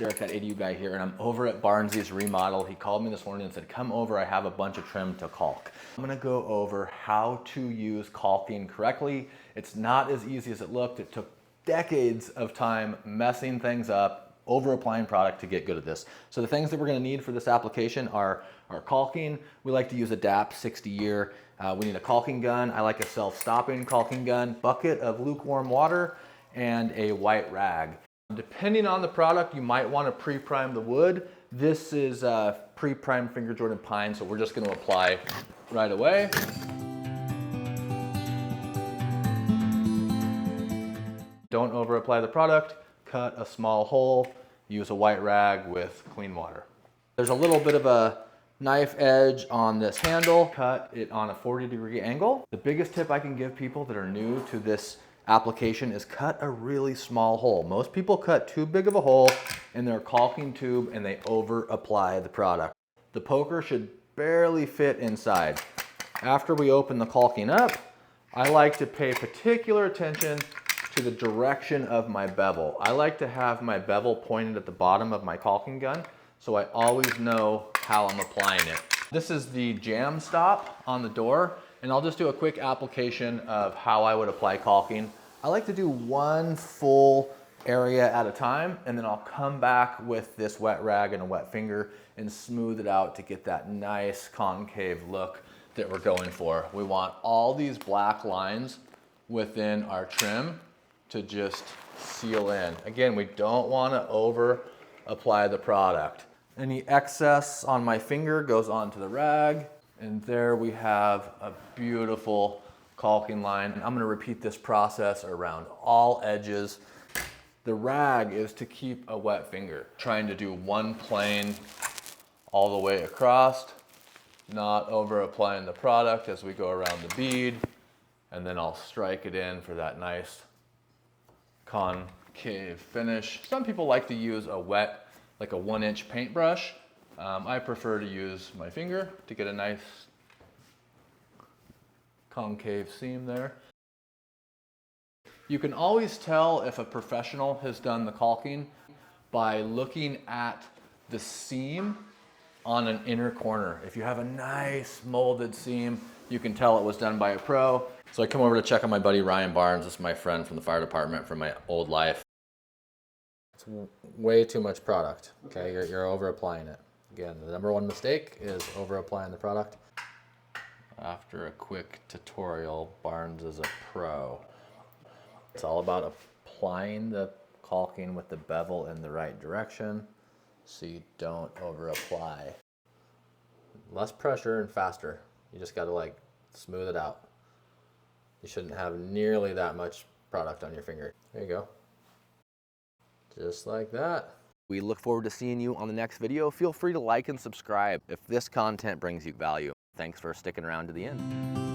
Derek, that ADU guy here, and I'm over at Barnsley's remodel. He called me this morning and said, come over, I have a bunch of trim to caulk. I'm gonna go over how to use caulking correctly. It's not as easy as it looked. It took decades of time messing things up, over applying product to get good at this. So the things that we're gonna need for this application are our caulking. We like to use a DAP 60 year. We need a caulking gun. I like a self-stopping caulking gun, bucket of lukewarm water, and a white rag. Depending on the product, you might want to pre-prime the wood. This is pre-primed finger Jordan pine, so we're just going to apply right away. Don't over apply the product. Cut a small hole. Use a white rag with clean water. There's a little bit of a knife edge on this handle. Cut it on a 40-degree angle. The biggest tip I can give people that are new to this application is cut a really small hole. Most people cut too big of a hole in their caulking tube and they over apply the product. The poker should barely fit inside. After we open the caulking up, I like to pay particular attention to the direction of my bevel. I like to have my bevel pointed at the bottom of my caulking gun so I always know how I'm applying it. This is the jam stop on the door, and I'll just do a quick application of how I would apply caulking. I like to do one full area at a time, and then I'll come back with this wet rag and a wet finger and smooth it out to get that nice concave look that we're going for. We want all these black lines within our trim to just seal in. Again, we don't want to over apply the product. Any excess on my finger goes onto the rag, and there we have a beautiful caulking line. I'm going to repeat this process around all edges. The rag is to keep a wet finger. Trying to do one plane all the way across, not over applying the product as we go around the bead, and then I'll strike it in for that nice concave finish. Some people like to use a wet, like a 1-inch paintbrush. I prefer to use my finger to get a nice concave seam there. You can always tell if a professional has done the caulking by looking at the seam on an inner corner. If you have a nice molded seam, you can tell it was done by a pro. So I come over to check on my buddy Ryan Barnes. This is my friend from the fire department from my old life. It's way too much product, okay? You're over applying it. Again, the number one mistake is over applying the product. After a quick tutorial, Barnes is a pro. It's all about applying the caulking with the bevel in the right direction so you don't over apply. Less pressure and faster. You just gotta like smooth it out. You shouldn't have nearly that much product on your finger. There you go. Just like that. We look forward to seeing you on the next video. Feel free to like and subscribe if this content brings you value. Thanks for sticking around to the end.